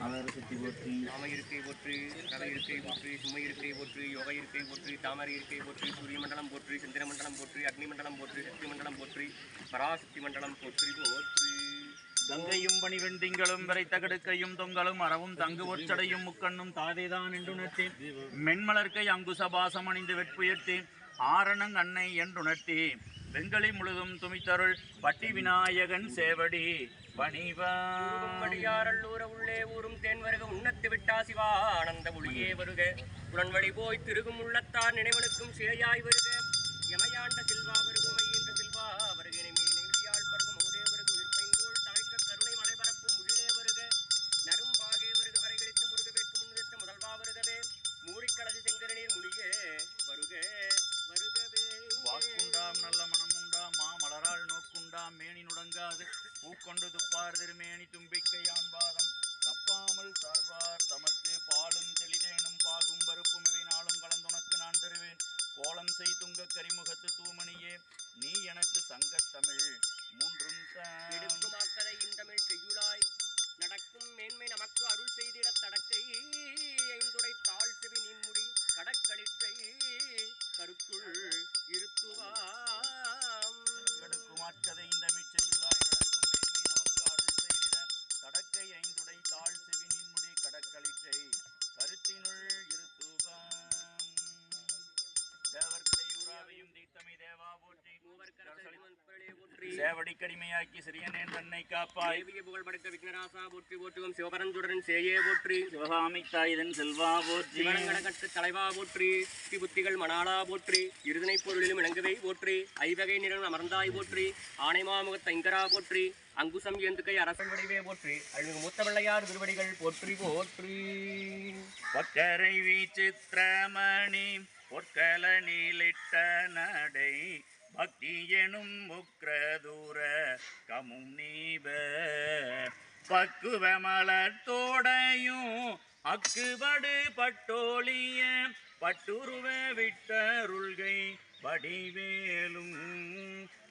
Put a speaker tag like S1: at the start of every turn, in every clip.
S1: ஆதார சக்தி போற்றி,
S2: ஆமை இருக்கை போற்றி, கலை இருக்கை போற்றி, சுமை இருக்கை போற்றி, யோக இருக்கை போற்றி, தாமரை இருக்கை போற்றி, சூரிய மண்டலம் போற்றி, சந்திர மண்டலம் போற்றி, அக்னி மண்டலம் போற்றி, சக்தி மண்டலம் போற்றி, பராசக்தி மண்டலம் போற்றி போற்றி.
S3: கங்கையும் பணிவெண் திங்களும் வரை தகடுக்கையும் தொங்கலும் அறவும் தங்கு ஒற்றடையும் முக்கண்ணும் தாதேதான் என்றுணர்த்தி மென்மலர்க்கை அங்குசபாசம் அணிந்து வெட்புயர்த்தி ஆரணங் அன்னை என்றுணர்த்தி வெங்கலி முழுதும் துமித்தருள் பட்டி விநாயகன் சேவடி
S2: பணிவாடியாரல்லூர உள்ளே ஊரும் தேன் வருக உண்ணத்து விட்டா சிவா ஆனந்த ஒளியே வருக புலன்வழி போய் திருகும் உள்ளத்தார் நினைவனுக்கும் சேயாய் வருக யமையாண்ட செல்வா வருகுமை என்ற செல்வா வருகினை நெய்வியாள் பருகும் மோதே வருக உயிர்ப்பைங்கோள் தலைக்க கருணை மலைபரப்பும் உள்ளே வருக நரும்பாகே வருக வரைகளித்த முருக வேட்கு முன்னிறுத்த முதல்வா வருகவே மூரிக்கடது செங்கரநீர் முனியே வருக வருகவே.
S3: வாக்குண்டாம் நல்ல மனமுண்டாம் மாமலரால் நோக்குண்டாம் மேனி நுடங்காது பூக்கொண்டு துப்பார் திருமேனி தும்பிக்கையான் பாதம் தப்பாமல் சார்வார் தமக்கு பாலும் தெளிதேனும் பாகும் பருப்பும் இவை நாளும் கலந்துனக்கு நான் தருவேன் கோலம் செய் துங்க கரிமுகத்து தூமணியே நீ எனக்கு சங்கத்தமிழ் மூன்றும்
S2: எடுக்குமாக்கதை இந்தமிழ் செய்யுளாய் நடக்கும் மேன்மை நமக்கு அருள் செய்திட தடக்கை ஐந்துடை தாழ் செவி நின்முடி கடக்களிற்றை கருத்துள் இருத்துவாம்.
S3: எடுக்குமாக்கதை இந்தமிழ் செய்யுளாய் நடக்கும் மேன்மை நமக்கு அருள் செய்திட தடக்கை ஐந்துடை தாழ் செவி நின்முடி கடக்களிற்றை கருத்தினுள் இருத்துவாம். தேவர்கடையூராவையும் தீர்த்தமை தேவா போற்றி சேவடி கடிமையாக்கி சிறியனேன் தன்னை காப்பாய்
S2: புகழ் படைத்த விக்னராசா போற்றி போற்றுவோம் சிவபரஞ்சுடன் சேயே போற்றி
S3: சிவகாமி தாயுதன் செல்வா போற்றி
S2: கட்டு தலைவா போற்றி புத்திகள் மணாளா போற்றி இருதனை பொருளிலும் இணங்குவை போற்றி ஐவகை நிறம் அமர்ந்தாய் போற்றி ஆனைமாமுகத் ஐங்கரா போற்றி அங்குசம் ஏந்துக்கை அரசன் வடிவே போற்றி அழுகு மூத்த பிள்ளையார் திருவடிகள் போற்றி போற்றி.
S3: பக்கரை வீச்சித்திரமணி பொற்கல நீலிட்ட நடை பக்தி எனும் முக்ரதூர கமும் நீப பக்குவ மலத்தோடையும் அக்குபடு பட்டோலிய பட்டுருவ விட்டருள்கை வடிவேலும்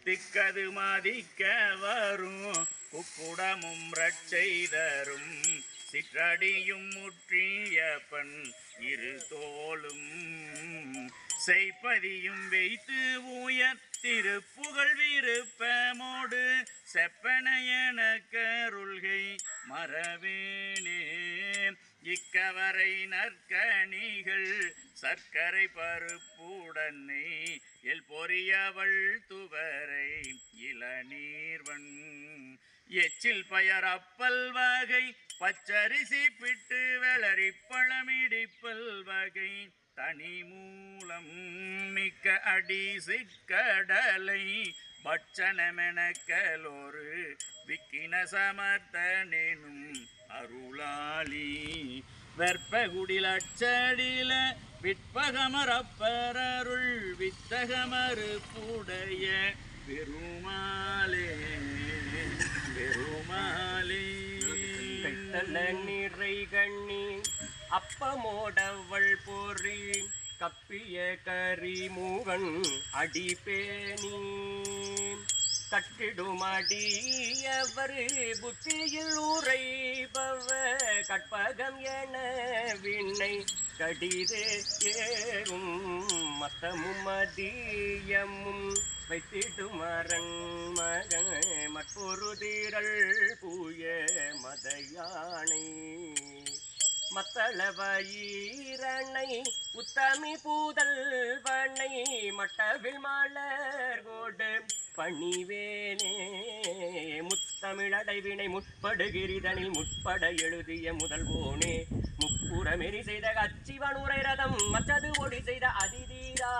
S3: திக்கது மதிக்க வரும் குக்குடமும் ரட்செய்தரும் சிற்றடியும் முற்றிய பண் இரு தோளும் செய்ப்பதியும் வைத்து உயர் திருப்புகழ் விருப்பமோடு செப்பனையன கருள்கை மறவேனே இக்கவரை நற்கணிகள் சர்க்கரை பருப்புடனே எல் பொறியவள் துவரை இளநீர்வன் எச்சில் பயர் அப்பல் வகை பச்சரிசி பிட்டு வெளரி பழமிடிப்பல் வகை தனி மூலம் மிக்க அடி சிற்கடலை பட்சணமெனக்கலோரு விக்கின சமர்த்தனேனும் அருளாளி வெற்பகுடில் அச்சடில விற்பகமரப்பரருள் வித்தகமறுப்புடைய பெருமாளே பெருமாளே.
S2: நிறை கண்ணி அப்பமோடவள் பொறி கப்பிய கரிமூவன் அடிப்பேணி கட்டிடுமடியவர் புத்தியில் உரைபவ கற்பகம் என விண்ணை கடிதே ஏறும் மத்தமும் மதியமும் வைத்திடுமரன் மகன் மற்றொரு பூய மதையானை மத்தளவயிரணை உத்தமி பூதல்வனை மட்டவில் மலர்கோடு பணிவேனே முத்தமிழடைவினை முற்படுகிரிதனில் முற்பட எழுதிய முதல்வோனே முப்புறமெறி செய்த அச்சிவனுரை ரதம் மற்றது ஒடி செய்த அதிதீரா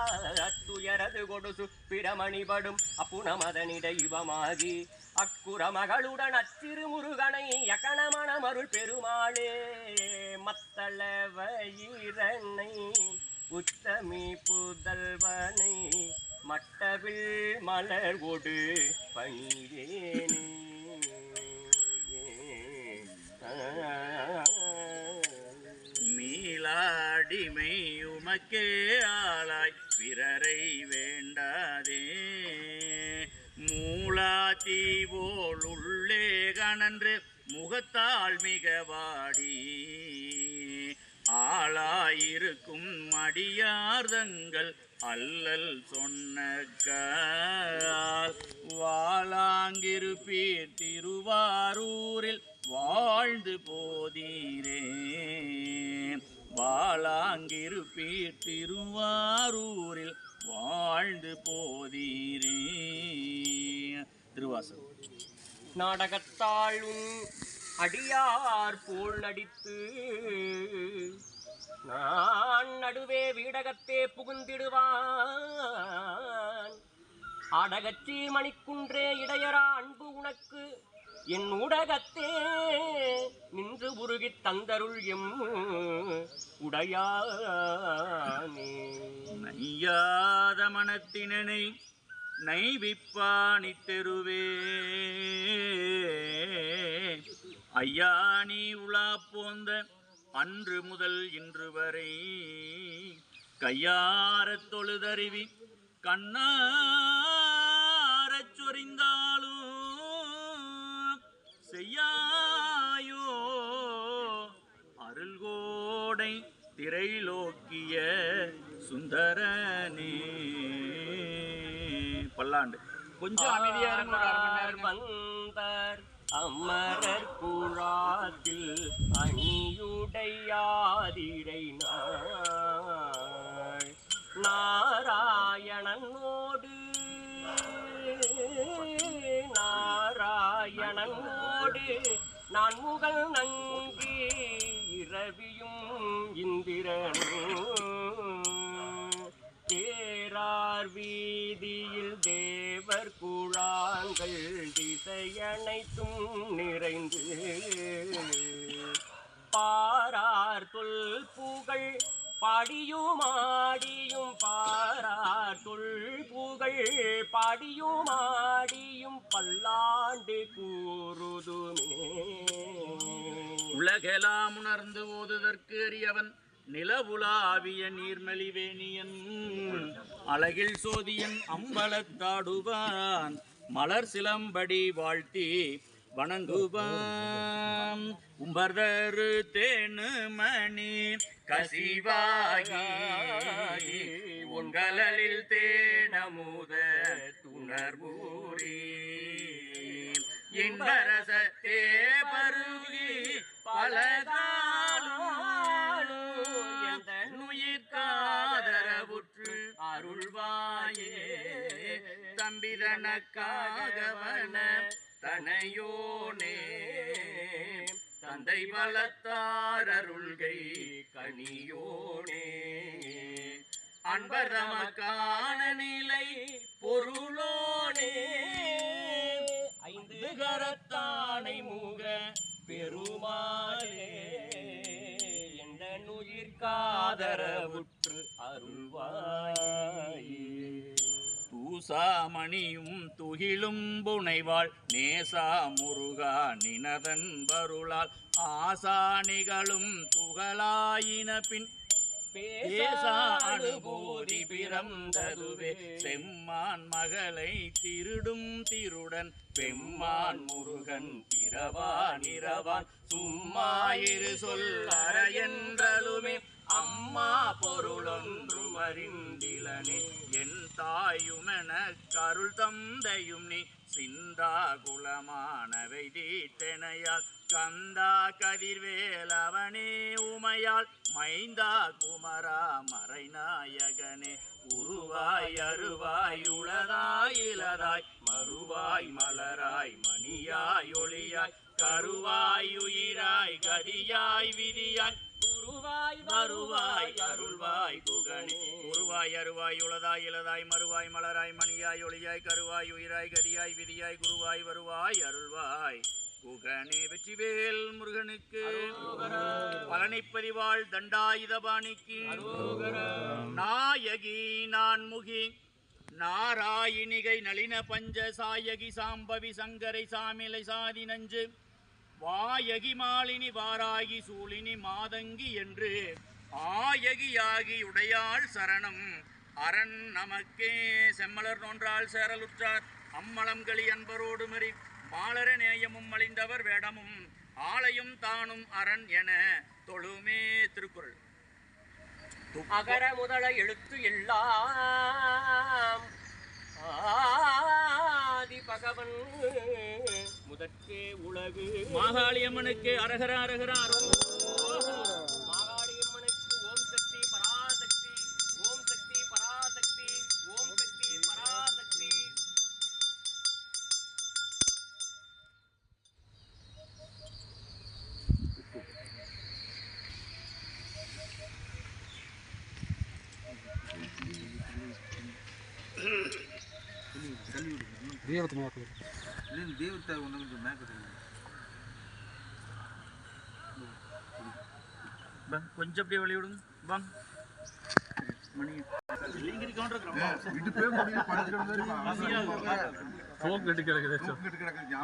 S2: அத்துயரது கொடு சுப்பிரமணிபடும் அப்புணமதனிட யுவமாகி அக்குற மகளுடன் அச்சிறு முருகனை யக்கணமண மருள் பெருமாளே மத்தளவயிரணை உத்தமி புதல்வனை மட்டவில் மலர் ஒடு பணிவேனே.
S3: மீளாடிமை உமக்கே ஆளாய் பிறரை வேண்டாதே மூளாத்தி போல் உள்ளே கணன்று முகத்தால் மிக வாடி ஆளாயிருக்கும் மடியார்தங்கள் அல்லல் சொன்னக்கால் வாளாங்கிருப்பீர் திருவாரூரில் வாழ்ந்து போதீரே வாளாங்கிருப்பீர் திருவாரூரில் வாழ்ந்து போதீரே. திருவாசகம்.
S2: நாடகத்தாளும் அடியார் போல் நடித்து நான் நடுவே வீடகத்தே புகுந்திடுவான். ஆடகச்சி மணிக்குன்றே இடையரா அன்பு உனக்கு என் ஊடகத்தே நின்று உருகித் தந்தருள் எம் உடையானே.
S3: நையாத மனத்தினனை நைவிப்பாணி தெருவே ஐயா நீ உலா போந்த அன்று முதல் இன்று வரை கையாரத் தொழுதருவி கண்ணாரச் சொரிந்தாலும் செய்யாயோ அருள்கோடை திரைலோக்கிய சுந்தரனே. பல்லாண்டு. கொஞ்சம் அமைதியா
S2: வந்தார் அமரர் குழாத்தில் அணியுடையாதிரை நாள் நாராயணனோடு நான் முகல் நங்கி இரவியும் இந்திரனும் தேரார் வீதியில் தேவர் குழாங்கள் திசையனைத்தும் நிறைந்து பாரார் தொல் புகழ் பாடியும் ஆடியும் பாரார் தொல் புகழ் பாடியும் ஆடியும் பல்லாண்டு கூறுதுமே.
S3: உலகெல்லாம் உணர்ந்து ஓதுதற்கு அறியவன் நிலவுலாவிய நீர்மலிவேணியன் அழகில் சோதியன் அம்பலத்தாடுவான் மலர் சிலம்படி வாழ்த்தி வணங்குவான். உம்பர்தரு தேனு மணி கசிவாகி உங்கலில் தேனமுத துணர்வூரி இன்பரசத்தே பருகி பலகாலும் நுயிர்காதரவுற்று அருள்வாயே தம்பிதனக்காகவன தனையோனே தந்தை வளத்தார் அருள்கை கனியோனே அன்பர் தமக்கான நிலை பொருளோனே
S2: ஐந்து கரத்தானை மூக பெருமாளே என்ற நுயிர்காதரவுற்று அருள்வாயே.
S3: தூசாமணியும் துகிலும் புனைவாள் நேசா முருகா நினதன் வருளால் ஆசானிகளும் துகளாயின பின் பேசா அனுபூதி பிறந்ததுவே செம்மான் மகளை திருடும் திருடன் பெம்மான் முருகன் பிறவா நிறவான் சும்மாயிரு சொல்லற என்றலுமே அம்மா பொருளொன்றும் அறிந்திலனே என் தாயுமென கருள் தந்தையும் நீ சிந்தா குலமானவை தீட்டெனையால் கந்தா கதிர்வேலவனே உமையால் மைந்தா குமரா மறைநாயகனே உருவாய் அருவாய் உளதாய் இலதாய் மறுவாய் மலராய் மணியாய் ஒளியாய் கருவாய் உயிராய் கதியாய் விதியாய் குருவாய் வருவாய் அருள்வாய் குகனே உருவாய் அருவாய் உளதாய் இலதாய் மறுவாய் மலராய் மணியாய் ஒளியாய் கருவாய் உயிராய் கதியாய் விதியாய் குருவாய் வருவாய் அருள்வாய் குகனே. வெற்றிவேல் முருகனுக்கு பழனிப்பதிவாள் தண்டாயுதபாணிக்கு நாயகி நான்முகி நாராயணிகை நளின பஞ்ச சாயகி சாம்பவி சங்கரை சாமிலை சாதி நஞ்சு வாயகி மாலினி வாராகி சூழினி மாதங்கி என்று ஆயகியாகி உடையாள் சரணம் அரண் நமக்கே. செம்மலர் நோன்றால் சேரலுற்றார் அம்மளம்களி அன்பரோடு மறி மாலர நேயமும் மலிந்தவர் வேடமும் ஆலயம் தானும் அரண் என தொழுமே. திருக்குறள்.
S2: அகர முதல எழுத்து எல்லாம் ஆதி பகவன் முதற்கே உலகு.
S3: மாகாளியம்மனுக்கு அரகர அரகர
S2: மாகாளியம்மனுக்கு ஓம் சக்தி பராசக்தி, ஓம் சக்தி பராசக்தி, ஓம் சக்தி பராசக்தி.
S3: கொஞ்சம் அப்படியே வெளியிடும் வாங்க. மணி
S1: இடுப்பே முடியும், படுத்து கிடந்தா